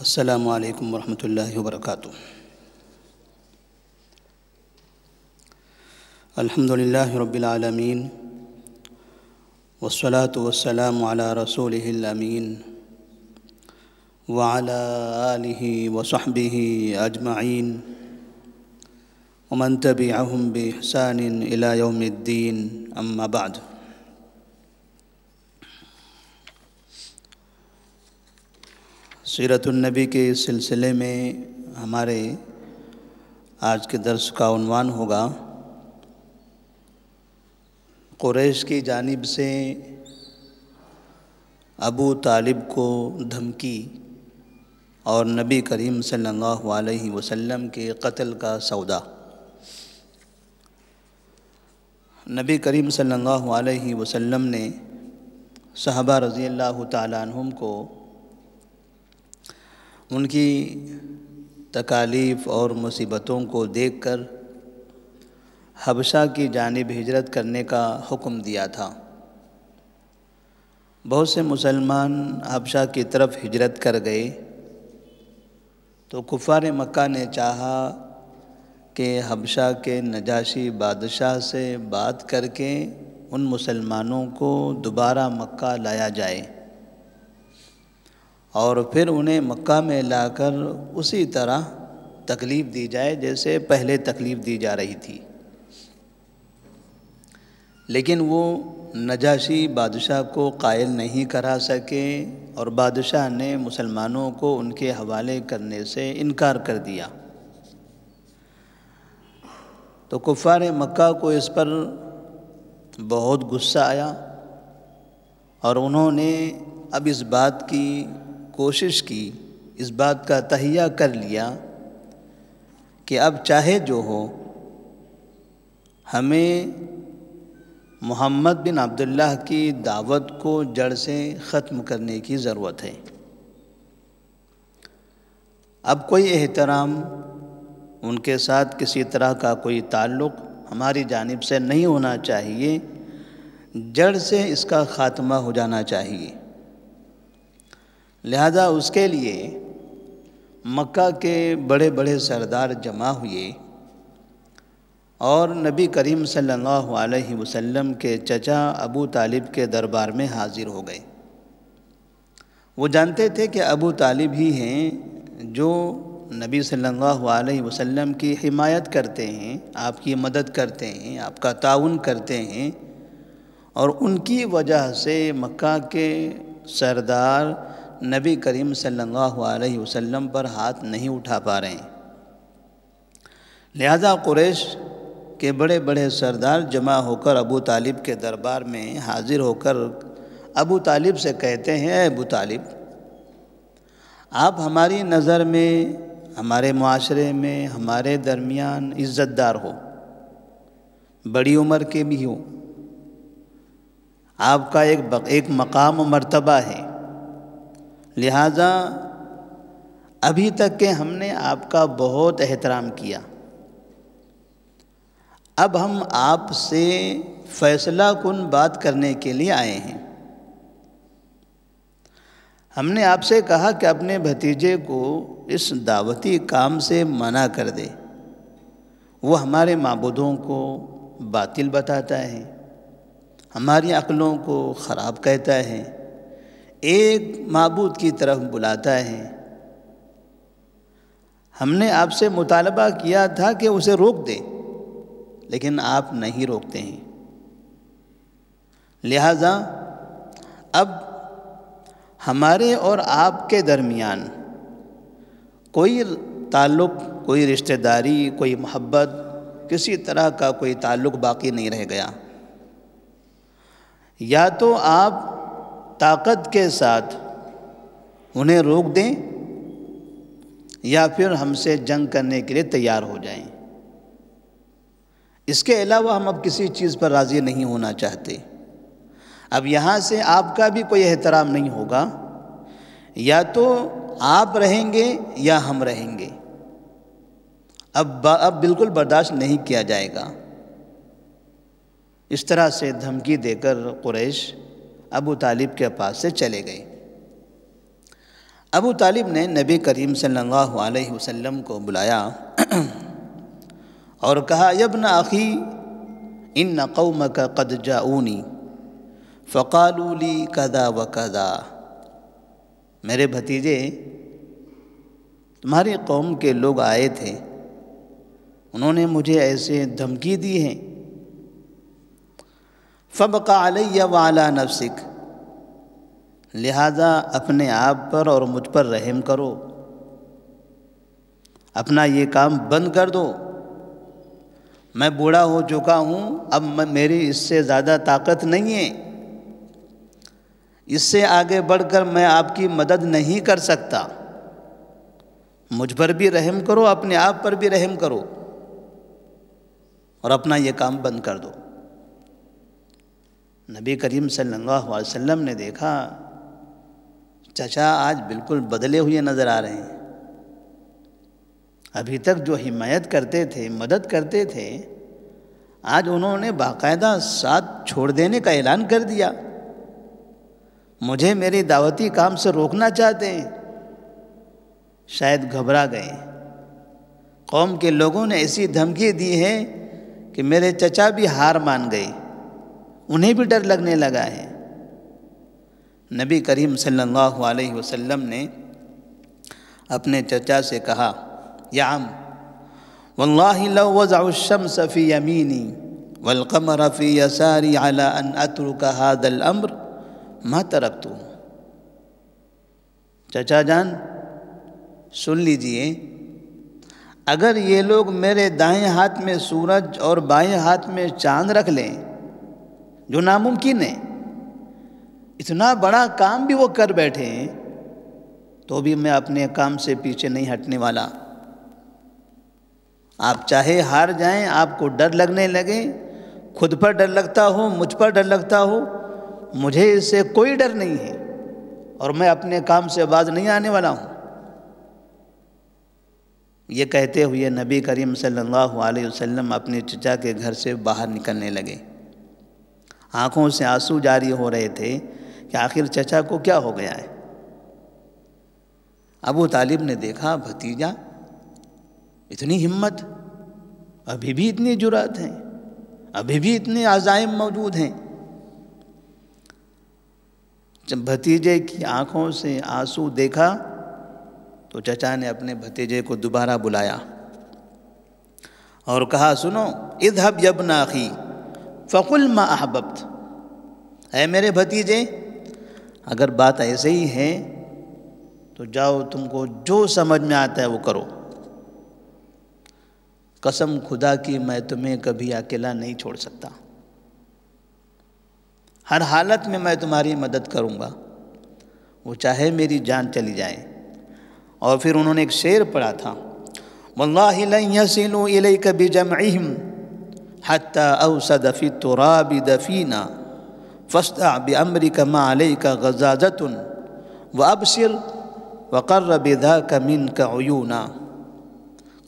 السلام علیکم ورحمۃ اللہ وبرکاتہ۔ الحمد للہ رب العالمین والصلاة والسلام علی رسولہ الامین وعلی آلہ وصحبہ اجمعین ومن تبعہم بإحسان الی یوم الدین، اما بعد۔ سیرت النبی کے سلسلے میں ہمارے آج کے درس کا عنوان ہوگا قریش کی جانب سے ابو طالب کو دھمکی اور نبی کریم صلی اللہ علیہ وسلم کے قتل کا سودا۔ نبی کریم صلی اللہ علیہ وسلم نے صحابہ رضی اللہ تعالیٰ عنہم کو ان کی تکالیف اور مصیبتوں کو دیکھ کر حبشہ کی جانب ہجرت کرنے کا حکم دیا تھا۔ بہت سے مسلمان حبشہ کی طرف ہجرت کر گئے تو کفار مکہ نے چاہا کہ حبشہ کے نجاشی بادشاہ سے بات کر کے ان مسلمانوں کو دوبارہ مکہ لایا جائے اور پھر انہیں مکہ میں لا کر اسی طرح تکلیف دی جائے جیسے پہلے تکلیف دی جا رہی تھی، لیکن وہ نجاشی بادشاہ کو قائل نہیں کرا سکے اور بادشاہ نے مسلمانوں کو ان کے حوالے کرنے سے انکار کر دیا۔ تو کفار مکہ کو اس پر بہت غصہ آیا اور انہوں نے اب اس بات کی کوشش کی، اس بات کا تہیہ کر لیا کہ اب چاہے جو ہو ہمیں محمد بن عبداللہ کی دعوت کو جڑ سے ختم کرنے کی ضرورت ہے۔ اب کوئی احترام، ان کے ساتھ کسی طرح کا کوئی تعلق ہماری جانب سے نہیں ہونا چاہیے، جڑ سے اس کا خاتمہ ہو جانا چاہیے۔ لہذا اس کے لیے مکہ کے بڑے بڑے سردار جمع ہوئے اور نبی کریم صلی اللہ علیہ وسلم کے چچا ابو طالب کے دربار میں حاضر ہو گئے۔ وہ جانتے تھے کہ ابو طالب ہی ہیں جو نبی صلی اللہ علیہ وسلم کی حمایت کرتے ہیں، آپ کی مدد کرتے ہیں، آپ کا تعاون کرتے ہیں، اور ان کی وجہ سے مکہ کے سردار نبی کریم صلی اللہ علیہ وسلم پر ہاتھ نہیں اٹھا پا رہے ہیں۔ لہذا قریش کے بڑے بڑے سردار جمع ہو کر ابو طالب کے دربار میں حاضر ہو کر ابو طالب سے کہتے ہیں، اے ابو طالب، آپ ہماری نظر میں، ہمارے معاشرے میں، ہمارے درمیان عزت دار ہو، بڑی عمر کے بھی ہو، آپ کا ایک مقام و مرتبہ ہے، لہذا ابھی تک کہ ہم نے آپ کا بہت احترام کیا، اب ہم آپ سے فیصلہ کن بات کرنے کے لیے آئے ہیں۔ ہم نے آپ سے کہا کہ اپنے بھتیجے کو اس دعوتی کام سے منع کر دے، وہ ہمارے معبودوں کو باطل بتاتا ہے، ہماری عقلوں کو خراب کہتا ہے، ایک معبود کی طرف بلاتا ہے۔ ہم نے آپ سے مطالبہ کیا تھا کہ اسے روک دے، لیکن آپ نہیں روکتے ہیں، لہذا اب ہمارے اور آپ کے درمیان کوئی تعلق، کوئی رشتہ داری، کوئی محبت، کسی طرح کا کوئی تعلق باقی نہیں رہ گیا۔ یا تو آپ طاقت کے ساتھ انہیں روک دیں یا پھر ہم سے جنگ کرنے کے لیے تیار ہو جائیں، اس کے علاوہ ہم اب کسی چیز پر راضی نہیں ہونا چاہتے۔ اب یہاں سے آپ کا بھی کوئی احترام نہیں ہوگا، یا تو آپ رہیں گے یا ہم رہیں گے، اب بالکل برداشت نہیں کیا جائے گا۔ اس طرح سے دھمکی دے کر قریش ابو طالب کے پاس سے چلے گئے۔ ابو طالب نے نبی کریم صلی اللہ علیہ وسلم کو بلایا اور کہا یا ابن اخی ان قومک قد جاؤنی فقالوا لی کذا وکذا، میرے بھتیجے تمہاری قوم کے لوگ آئے تھے، انہوں نے مجھے ایسے دھمکی دی ہے، فبقى علی وعلی نفسک، لہذا اپنے آپ پر اور مجھ پر رحم کرو، اپنا یہ کام بند کر دو، میں بوڑھا ہو چکا ہوں، اب میری اس سے زیادہ طاقت نہیں ہے، اس سے آگے بڑھ کر میں آپ کی مدد نہیں کر سکتا، مجھ پر بھی رحم کرو، اپنے آپ پر بھی رحم کرو اور اپنا یہ کام بند کر دو۔ نبی کریم صلی اللہ علیہ وسلم نے دیکھا چچا آج بالکل بدلے ہوئے نظر آ رہے ہیں، ابھی تک جو حمایت کرتے تھے، مدد کرتے تھے، آج انہوں نے باقاعدہ ساتھ چھوڑ دینے کا اعلان کر دیا، مجھے میری دعوتی کام سے روکنا چاہتے ہیں۔ شاید گھبرا گئے، قوم کے لوگوں نے ایسی دھمکی دی ہے کہ میرے چچا بھی ہار مان گئے، انہیں بھی ڈر لگنے لگا ہے۔ نبی کریم صلی اللہ علیہ وسلم نے اپنے چچا سے کہا یا عم واللہ لو وضع الشمس فی یمینی والقمر فی یساری علی ان اترک هذا الامر ما ترکتو۔ چچا جان سن لیجئے، اگر یہ لوگ میرے دائیں ہاتھ میں سورج اور بائیں ہاتھ میں چاند رکھ لیں، جو ناممکن ہے، اتنا بڑا کام بھی وہ کر بیٹھے ہیں، تو بھی میں اپنے کام سے پیچھے نہیں ہٹنے والا۔ آپ چاہے ہار جائیں، آپ کو ڈر لگنے لگے، خود پر ڈر لگتا ہو، مجھ پر ڈر لگتا ہو، مجھے اس سے کوئی ڈر نہیں ہے اور میں اپنے کام سے باز نہیں آنے والا ہوں۔ یہ کہتے ہوئے نبی کریم صلی اللہ علیہ وسلم اپنے چچا کے گھر سے باہر نکلنے لگے، آنکھوں سے آنسو جاری ہو رہے تھے کہ آخر چچا کو کیا ہو گیا ہے۔ ابو طالب نے دیکھا بھتیجا، اتنی ہمت، ابھی بھی اتنی جرأت ہے، ابھی بھی اتنے عزائم موجود ہیں۔ جب بھتیجے کی آنکھوں سے آنسو دیکھا تو چچا نے اپنے بھتیجے کو دوبارہ بلایا اور کہا سنو اذهب یا ابن اخی فقل ما احببت، اے میرے بھتیجے اگر بات ایسے ہی ہے تو جاؤ، تم کو جو سمجھ میں آتا ہے وہ کرو، قسم خدا کی میں تمہیں کبھی اکیلا نہیں چھوڑ سکتا، ہر حالت میں میں تمہاری مدد کروں گا، وہ چاہے میری جان چلی جائے۔ اور پھر انہوں نے ایک شعر پڑھا تھا واللہ لن یصلوا الیک بجمعہم حتی اوسد فی التراب دفینا فاصدع بامرک ما علیک غزازۃ وابصر وقر بذاک منک عیونا۔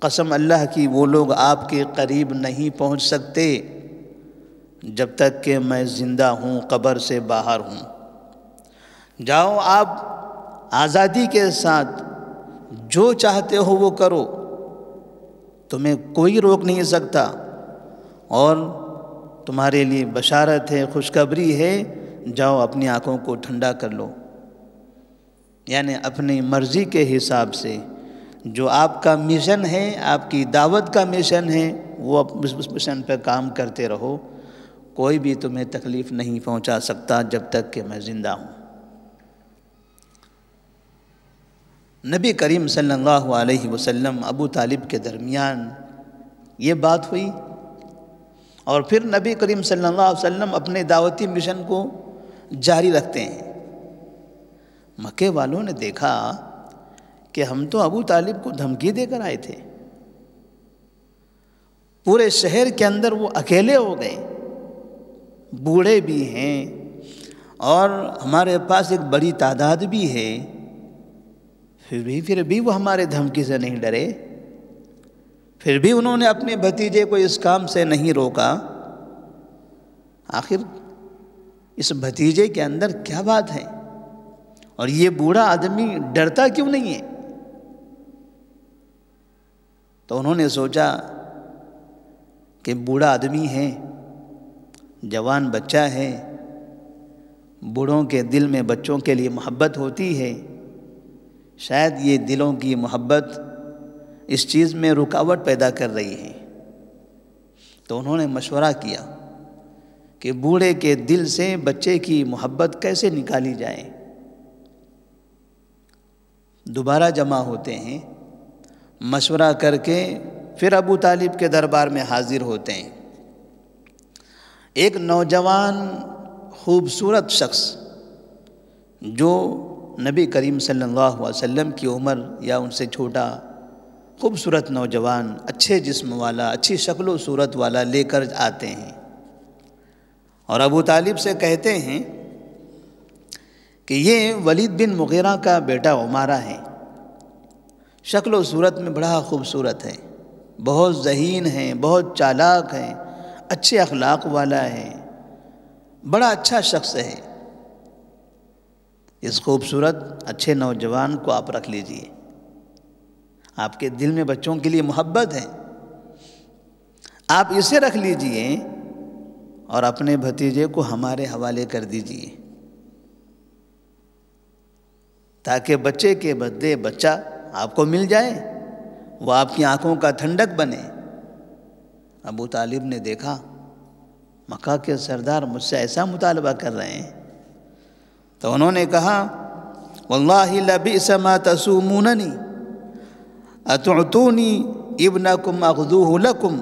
قسم اللہ کی وہ لوگ آپ کے قریب نہیں پہنچ سکتے جب تک کہ میں زندہ ہوں، قبر سے باہر ہوں۔ جاؤ آپ آزادی کے ساتھ جو چاہتے ہو وہ کرو، تمہیں کوئی روک نہیں سکتا، اور تمہارے لیے بشارت ہے، خوشخبری ہے، جاؤ اپنی آنکھوں کو ٹھنڈا کر لو۔ یعنی اپنی مرضی کے حساب سے جو آپ کا مشن ہے، آپ کی دعوت کا مشن ہے، وہ اس مشن پہ کام کرتے رہو، کوئی بھی تمہیں تکلیف نہیں پہنچا سکتا جب تک کہ میں زندہ ہوں۔ نبی کریم صلی اللہ علیہ وسلم ابو طالب کے درمیان یہ بات ہوئی، اور پھر نبی کریم صلی اللہ علیہ وسلم اپنے دعوتی مشن کو جاری رکھتے ہیں۔ مکے والوں نے دیکھا کہ ہم تو ابو طالب کو دھمکی دے کر آئے تھے، پورے شہر کے اندر وہ اکیلے ہو گئے، بوڑھے بھی ہیں اور ہمارے پاس ایک بڑی تعداد بھی ہے، پھر بھی وہ ہمارے دھمکی سے نہیں ڈرے، پھر بھی انہوں نے اپنے بھتیجے کو اس کام سے نہیں روکا۔ آخر اس بھتیجے کے اندر کیا بات ہے؟ اور یہ بوڑھا آدمی ڈرتا کیوں نہیں ہے؟ تو انہوں نے سوچا کہ بوڑھا آدمی ہے، جوان بچہ ہے، بوڑھوں کے دل میں بچوں کے لیے محبت ہوتی ہے، شاید یہ دلوں کی محبت اس چیز میں رکاوٹ پیدا کر رہی ہے۔ تو انہوں نے مشورہ کیا کہ بوڑھے کے دل سے بچے کی محبت کیسے نکالی جائے۔ دوبارہ جمع ہوتے ہیں، مشورہ کر کے پھر ابو طالب کے دربار میں حاضر ہوتے ہیں۔ ایک نوجوان خوبصورت شخص جو نبی کریم صلی اللہ علیہ وسلم کی عمر یا ان سے چھوٹا، خوبصورت نوجوان، اچھے جسم والا، اچھی شکل و صورت والا لے کر آتے ہیں، اور ابو طالب سے کہتے ہیں کہ یہ ولید بن مغیرہ کا بیٹا عمارہ ہے، شکل و صورت میں بڑا خوبصورت ہے، بہت ذہین ہے، بہت چالاک ہے، اچھے اخلاق والا ہے، بڑا اچھا شخص ہے۔ اس خوبصورت اچھے نوجوان کو آپ رکھ لیجئے، آپ کے دل میں بچوں کے لیے محبت ہے، آپ اسے رکھ لیجئے اور اپنے بھتیجے کو ہمارے حوالے کر دیجئے، تاکہ بچے کے بدلے بچہ آپ کو مل جائے، وہ آپ کی آنکھوں کا ٹھنڈک بنے۔ ابو طالب نے دیکھا مکہ کے سردار مجھ سے ایسا مطالبہ کر رہے ہیں، تو انہوں نے کہا واللہ لبئس ما تسوموننی اتعطونی ابنکم اغذوہ لکم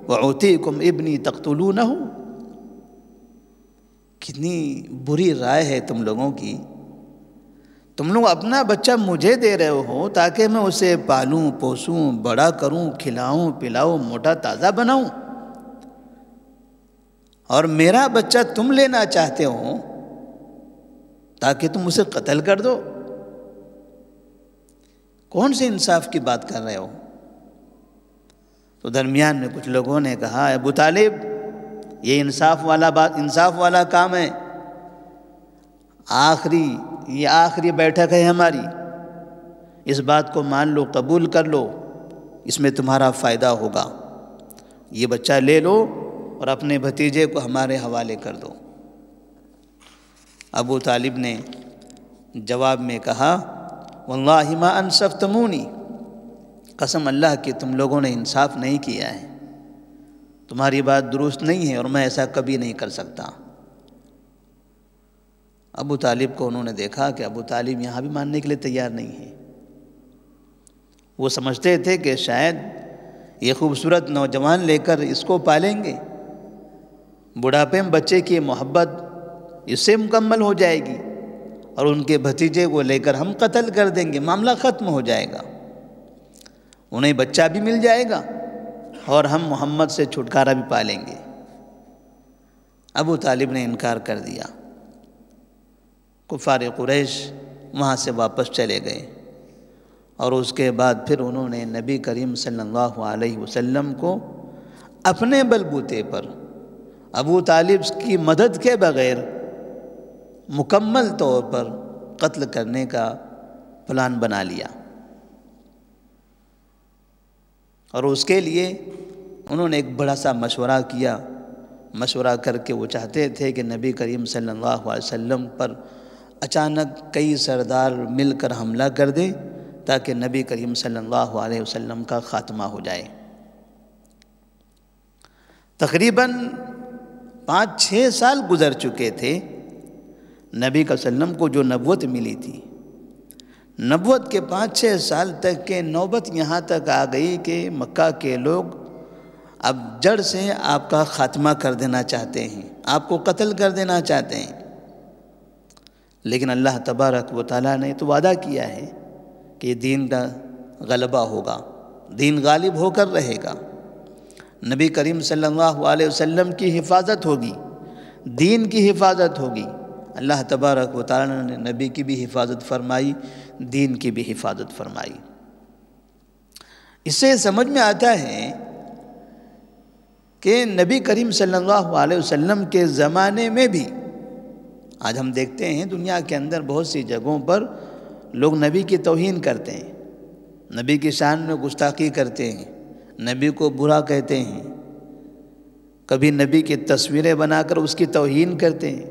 وعطیکم ابنی تقتلونہ۔ کتنی بری رائے ہے تم لوگوں کی، تم لوگ اپنا بچہ مجھے دے رہے ہو تاکہ میں اسے پالوں پوسوں، بڑا کروں، کھلاؤں پلاؤں، موٹا تازہ بناؤں، اور میرا بچہ تم لینا چاہتے ہو تاکہ تم اسے قتل کر دو۔ کون سے انصاف کی بات کر رہے ہو؟ تو درمیان میں کچھ لوگوں نے کہا ابو طالب یہ انصاف والا کام ہے، یہ آخری بیٹھک ہے ہماری، اس بات کو مان لو، قبول کر لو، اس میں تمہارا فائدہ ہوگا، یہ بچہ لے لو اور اپنے بھتیجے کو ہمارے حوالے کر دو۔ ابو طالب نے جواب میں کہا واللہ ما انصفتمونی، قسم اللہ کی تم لوگوں نے انصاف نہیں کیا ہے، تمہاری بات درست نہیں ہے اور میں ایسا کبھی نہیں کر سکتا۔ ابو طالب کو انہوں نے دیکھا کہ ابو طالب یہاں بھی ماننے کے لیے تیار نہیں ہے۔ وہ سمجھتے تھے کہ شاید یہ خوبصورت نوجوان لے کر اس کو پالیں گے، بڑھاپے میں بچے کی محبت اس سے مکمل ہو جائے گی اور ان کے بھتیجے کو لے کر ہم قتل کر دیں گے، معاملہ ختم ہو جائے گا، انہیں بچہ بھی مل جائے گا اور ہم محمد سے چھٹکارا بھی پالیں گے۔ ابو طالب نے انکار کر دیا۔ کفار قریش وہاں سے واپس چلے گئے، اور اس کے بعد پھر انہوں نے نبی کریم صلی اللہ علیہ وسلم کو اپنے بلبوتے پر ابو طالب کی مدد کے بغیر مکمل طور پر قتل کرنے کا پلان بنا لیا، اور اس کے لیے انہوں نے ایک بڑا سا مشورہ کیا۔ مشورہ کر کے وہ چاہتے تھے کہ نبی کریم صلی اللہ علیہ وسلم پر اچانک کئی سردار مل کر حملہ کر دیں تاکہ نبی کریم صلی اللہ علیہ وسلم کا خاتمہ ہو جائے۔ تقریباً 5-6 سال گزر چکے تھے نبی صلی اللہ علیہ وسلم کو جو نبوت ملی تھی، نبوت کے 5-6 سال تک کے نوبت یہاں تک آ گئی کہ مکہ کے لوگ اب جڑ سے آپ کا خاتمہ کر دینا چاہتے ہیں، آپ کو قتل کر دینا چاہتے ہیں، لیکن اللہ تبارک و تعالیٰ نے تو وعدہ کیا ہے کہ دین کا غلبہ ہوگا، دین غالب ہو کر رہے گا، نبی کریم صلی اللہ علیہ وسلم کی حفاظت ہوگی، دین کی حفاظت ہوگی۔ اللہ تبارک و تعالیٰ نے نبی کی بھی حفاظت فرمائی، دین کی بھی حفاظت فرمائی۔ اس سے سمجھ میں آتا ہے کہ نبی کریم صلی اللہ علیہ وسلم کے زمانے میں بھی آج ہم دیکھتے ہیں دنیا کے اندر بہت سی جگہوں پر لوگ نبی کی توہین کرتے ہیں، نبی کی شان میں گستاخی کرتے ہیں، نبی کو برا کہتے ہیں، کبھی نبی کی تصویریں بنا کر اس کی توہین کرتے ہیں۔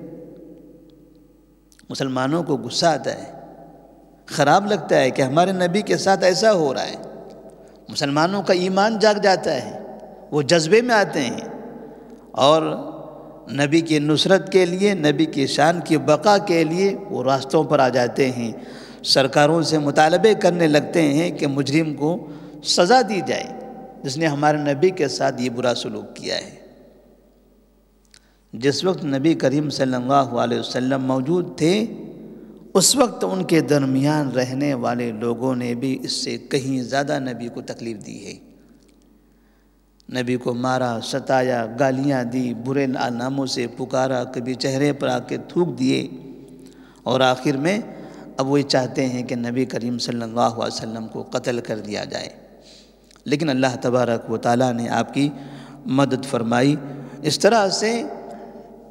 مسلمانوں کو غصہ آتا ہے، خراب لگتا ہے کہ ہمارے نبی کے ساتھ ایسا ہو رہا ہے۔ مسلمانوں کا ایمان جاگ جاتا ہے، وہ جذبے میں آتے ہیں اور نبی کی نصرت کے لیے، نبی کی شان کی بقا کے لیے وہ راستوں پر آ جاتے ہیں، سرکاروں سے مطالبے کرنے لگتے ہیں کہ مجرم کو سزا دی جائے جس نے ہمارے نبی کے ساتھ یہ برا سلوک کیا ہے۔ جس وقت نبی کریم صلی اللہ علیہ وسلم موجود تھے، اس وقت ان کے درمیان رہنے والے لوگوں نے بھی اس سے کہیں زیادہ نبی کو تکلیف دی ہے۔ نبی کو مارا، ستایا، گالیاں دی، برے ناموں سے پکارا، کبھی چہرے پر آ کے تھوک دیے، اور آخر میں اب وہ چاہتے ہیں کہ نبی کریم صلی اللہ علیہ وسلم کو قتل کر دیا جائے۔ لیکن اللہ تبارک و تعالیٰ نے آپ کی مدد فرمائی۔ اس طرح سے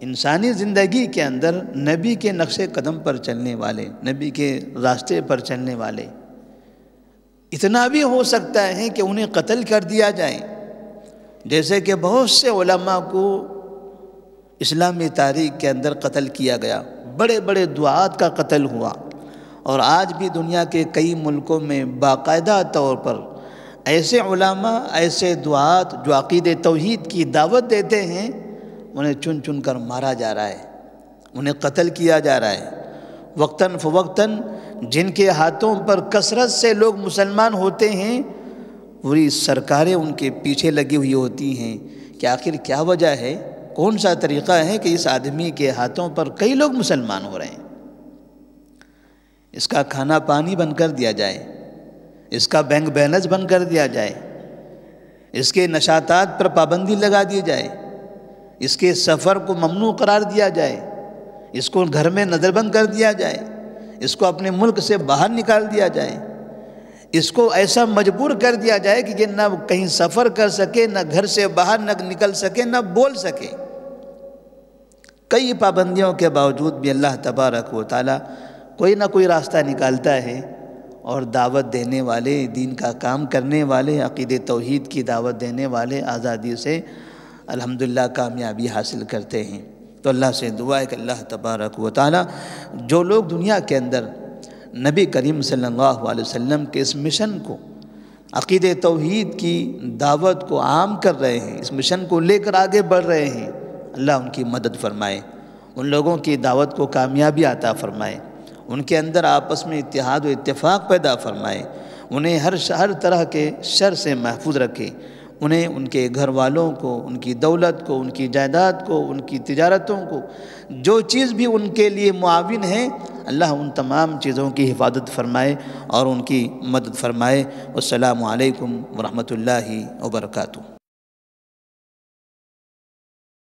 انسانی زندگی کے اندر نبی کے نقش قدم پر چلنے والے، نبی کے راستے پر چلنے والے اتنا بھی ہو سکتا ہے کہ انہیں قتل کر دیا جائے، جیسے کہ بہت سے علماء کو اسلامی تاریخ کے اندر قتل کیا گیا، بڑے بڑے دعات کا قتل ہوا، اور آج بھی دنیا کے کئی ملکوں میں باقاعدہ طور پر ایسے علماء، ایسے دعات جو عقید توحید کی دعوت دیتے ہیں، انہیں چن چن کر مارا جا رہا ہے، انہیں قتل کیا جا رہا ہے۔ وقتاً فوقتاً جن کے ہاتھوں پر کثرت سے لوگ مسلمان ہوتے ہیں، پوری سرکاریں ان کے پیچھے لگی ہوئی ہوتی ہیں کہ آخر کیا وجہ ہے، کون سا طریقہ ہے کہ اس آدمی کے ہاتھوں پر کئی لوگ مسلمان ہو رہے ہیں، اس کا کھانا پانی بند کر دیا جائے، اس کا بینک بیلنس بند کر دیا جائے، اس کے نشاطات پر پابندی لگا دی جائے، اس کے سفر کو ممنوع قرار دیا جائے، اس کو گھر میں نظر بند کر دیا جائے، اس کو اپنے ملک سے باہر نکال دیا جائے، اس کو ایسا مجبور کر دیا جائے کہ یہ نہ کہیں سفر کر سکے، نہ گھر سے باہر نہ نکل سکے، نہ بول سکے۔ کئی پابندیوں کے باوجود بھی اللہ تبارک و تعالیٰ کوئی نہ کوئی راستہ نکالتا ہے، اور دعوت دینے والے، دین کا کام کرنے والے، عقید توحید کی دعوت دینے والے آزادی سے الحمدللہ کامیابی حاصل کرتے ہیں۔ تو اللہ سے دعا ہے کہ اللہ تبارک و تعالیٰ جو لوگ دنیا کے اندر نبی کریم صلی اللہ علیہ وسلم کے اس مشن کو، عقید توحید کی دعوت کو عام کر رہے ہیں، اس مشن کو لے کر آگے بڑھ رہے ہیں، اللہ ان کی مدد فرمائے، ان لوگوں کی دعوت کو کامیابی عطا فرمائے، ان کے اندر آپس میں اتحاد و اتفاق پیدا فرمائے، انہیں ہر طرح کے شر سے محفوظ رکھے، انہیں، ان کے گھر والوں کو، ان کی دولت کو، ان کی جائیداد کو، ان کی تجارتوں کو، جو چیز بھی ان کے لیے معاون ہے، اللہ ان تمام چیزوں کی حفاظت فرمائے اور ان کی مدد فرمائے۔ والسلام علیکم ورحمۃ اللہ وبرکاتہ۔